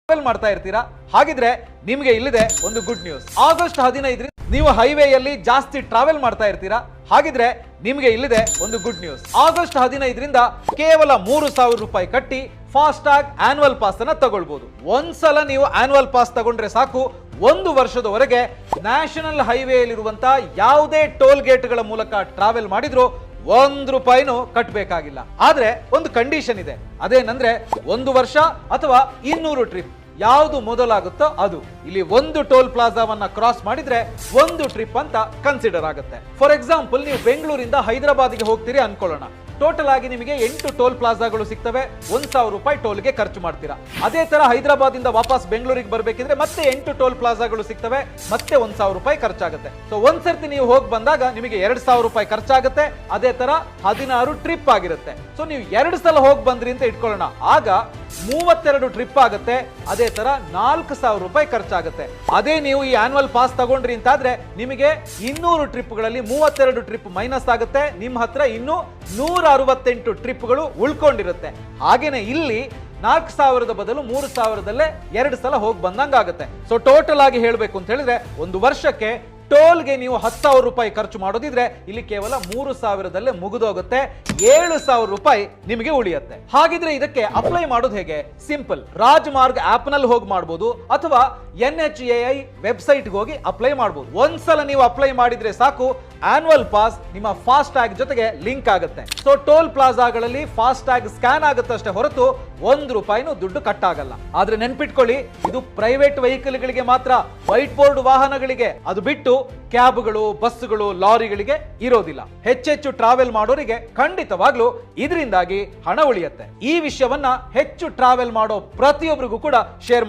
Travel ಮಾಡ್ತಾ ಇರ್ತೀರಾ? ಹಾಗಿದ್ರೆ ನಿಮಗೆ ಇಲ್ಲಿದೆ ಒಂದು ಗುಡ್ ನ್ಯೂಸ್. ಆಗಸ್ಟ್ 15 ನೀವು ಹೈವೇಯಲ್ಲಿ ಜಾಸ್ತಿ ಟ್ರಾವೆಲ್ ಮಾಡ್ತಾ ಇರ್ತೀರಾ? ಹಾಗಿದ್ರೆ ನಿಮಗೆ ಇಲ್ಲಿದೆ ಒಂದು ಗುಡ್ ನ್ಯೂಸ್. ಆಗಸ್ಟ್ 15 ಕೇವಲ 3,000 ರೂಪಾಯಿ ಕಟ್ಟಿ ಫಾಸ್ಟ್ಯಾಗ್ ಆನ್ಯುವಲ್ ಪಾಸ್ ಅನ್ನ ತಗೊಳ್ಬಹುದು. ಒಂದ್ಸಲ ನೀವು ಆನ್ಯುವಲ್ ಪಾಸ್ ತಗೊಂಡ್ರೆ ಸಾಕು, 1 ವರ್ಷದವರೆಗೆ ನ್ಯಾಷನಲ್ ಹೈವೇಯಲ್ಲಿರುವಂತಹ ಯಾವುದೇ ಟೋಲ್ ಗೇಟ್ಗಳ ಮೂಲಕ ಟ್ರಾವೆಲ್ ಮಾಡಿದ್ರು 1 ರೂಪಾಯಿನೂ ಕಟ್ಟಬೇಕಾಗಿಲ್ಲ. ಆದ್ರೆ ಒಂದು ಕಂಡೀಷನ್ ಇದೆ, ಅದೇನಂದ್ರೆ 1 ವರ್ಷ ಅಥವಾ 200 ಟ್ರಿಪ್ ಯಾವುದು ಮೊದಲಾಗುತ್ತೋ ಅದು. ಇಲ್ಲಿ 1 ಟೋಲ್ ಪ್ಲಾಜಾವನ್ನ ಕ್ರಾಸ್ ಮಾಡಿದ್ರೆ 1 ಟ್ರಿಪ್ ಅಂತ ಕನ್ಸಿಡರ್ ಆಗುತ್ತೆ. ಫಾರ್ ಎಕ್ಸಾಂಪಲ್, ನೀವು ಬೆಂಗಳೂರಿಂದ ಹೈದರಾಬಾದ್ಗೆ ಹೋಗ್ತೀರಿ ಅನ್ಕೊಳ್ಳೋಣ. ಟೋಟಲ್ ಆಗಿ ನಿಮಗೆ 8 ಟೋಲ್ ಪ್ಲಾಜಾಗಳು ಸಿಗ್ತವೆ. 1,000 ರೂಪಾಯಿ ಟೋಲ್ಗೆ ಖರ್ಚು ಮಾಡ್ತೀರಾ. ಅದೇ ತರ ಹೈದರಾಬಾದ್ ಇಂದ ವಾಪಸ್ ಬೆಂಗಳೂರಿಗೆ ಬರ್ಬೇಕಿದ್ರೆ ಮತ್ತೆ 8 ಟೋಲ್ ಪ್ಲಾಜಾಗಳು ಸಿಗ್ತವೆ, ಮತ್ತೆ 1,000 ರೂಪಾಯಿ ಖರ್ಚಾಗುತ್ತೆ. ಸೊ ಒಂದ್ಸರ್ತಿ ನೀವು ಹೋಗಿ ಬಂದಾಗ ನಿಮಗೆ 2,000 ರೂಪಾಯಿ ಖರ್ಚಾಗುತ್ತೆ. ಅದೇ ತರ 16 ಟ್ರಿಪ್ ಆಗಿರುತ್ತೆ. ಸೊ ನೀವು 2 ಸಲ ಹೋಗಿ ಬಂದ್ರಿ ಅಂತ ಇಟ್ಕೊಳ್ಳೋಣ, ಆಗ 32 ಟ್ರಿಪ್ ಆಗುತ್ತೆ. ಅದೇ ತರ 4,000 ರೂಪಾಯಿ ಖರ್ಚಾಗುತ್ತೆ. ಅದೇ ನೀವು ಈ ಆನ್ಯುವಲ್ ಪಾಸ್ ತಗೊಂಡ್ರಿ ಅಂತಾದ್ರೆ ನಿಮಗೆ 200 ಟ್ರಿಪ್ಗಳಲ್ಲಿ 32 ಟ್ರಿಪ್ ಮೈನಸ್ ಆಗುತ್ತೆ. ನಿಮ್ಮ ಹತ್ರ ಇನ್ನು 168 ಟ್ರಿಪ್ಗಳು ಉಳ್ಕೊಂಡಿರುತ್ತೆ. ಹಾಗೇನೆ ಇಲ್ಲಿ 4,000 ಬದಲು 3,000ದಲ್ಲೇ 2 ಸಲ ಹೋಗಿ ಬಂದಂಗಾಗುತ್ತೆ. ಸೊ ಟೋಟಲ್ ಆಗಿ ಹೇಳಬೇಕು ಅಂತ ಹೇಳಿದ್ರೆ 1 ವರ್ಷಕ್ಕೆ ಟೋಲ್ಗೆ ನೀವು 10,000 ರೂಪಾಯಿ ಖರ್ಚು ಮಾಡೋದಿದ್ರೆ ಇಲ್ಲಿ ಕೇವಲ 3,000ದಲ್ಲೇ ಮುಗಿದೋಗುತ್ತೆ. 7,000 ರೂಪಾಯಿ ನಿಮಗೆ ಉಳಿಯುತ್ತೆ. ಹಾಗಿದ್ರೆ ಇದಕ್ಕೆ ಅಪ್ಲೈ ಮಾಡೋದು ಹೇಗೆ? ಸಿಂಪಲ್, ರಾಜಮಾರ್ಗ್ ಆಪ್ ನಲ್ಲಿ ಹೋಗಿ ಮಾಡಬಹುದು ಅಥವಾ NHAI ವೆಬ್ಸೈಟ್ ಹೋಗಿ ಅಪ್ಲೈ ಮಾಡಬಹುದು. ಒಂದ್ಸಲ ನೀವು ಅಪ್ಲೈ ಮಾಡಿದ್ರೆ ಸಾಕು, ಆನ್ಯುವಲ್ ಪಾಸ್ ನಿಮ್ಮ ಫಾಸ್ಟ್ ಟ್ಯಾಗ್ ಜೊತೆಗೆ ಲಿಂಕ್ ಆಗುತ್ತೆ. ಸೊ ಟೋಲ್ ಪ್ಲಾಜಾಗಳಲ್ಲಿ ಫಾಸ್ಟ್ ಟ್ಯಾಗ್ ಸ್ಕ್ಯಾನ್ ಆಗುತ್ತಷ್ಟೇ ಹೊರತು 1 ರೂಪಾಯಿನೂ ದುಡ್ಡು ಕಟ್ ಆಗಲ್ಲ. ಆದ್ರೆ ನೆನ್ಪಿಟ್ಕೊಳ್ಳಿ, ಇದು ಪ್ರೈವೇಟ್ ವೆಹಿಕಲ್ ಗಳಿಗೆ ಮಾತ್ರ, ವೈಟ್ ಬೋರ್ಡ್ ವಾಹನಗಳಿಗೆ ಅದು ಬಿಟ್ಟು ಕ್ಯಾಬ್ಗಳು, ಬಸ್ಗಳು, ಲಾರಿಗಳಿಗೆ ಇರೋದಿಲ್ಲ. ಹೆಚ್ಚೆಚ್ಚು ಟ್ರಾವೆಲ್ ಮಾಡೋರಿಗೆ ಖಂಡಿತವಾಗ್ಲೂ ಇದರಿಂದಾಗಿ ಹಣ ಉಳಿಯುತ್ತೆ. ಈ ವಿಷಯವನ್ನ ಹೆಚ್ಚು ಟ್ರಾವೆಲ್ ಮಾಡೋ ಪ್ರತಿಯೊಬ್ಬರಿಗೂ ಕೂಡ ಶೇರ್ ಮಾಡಿ.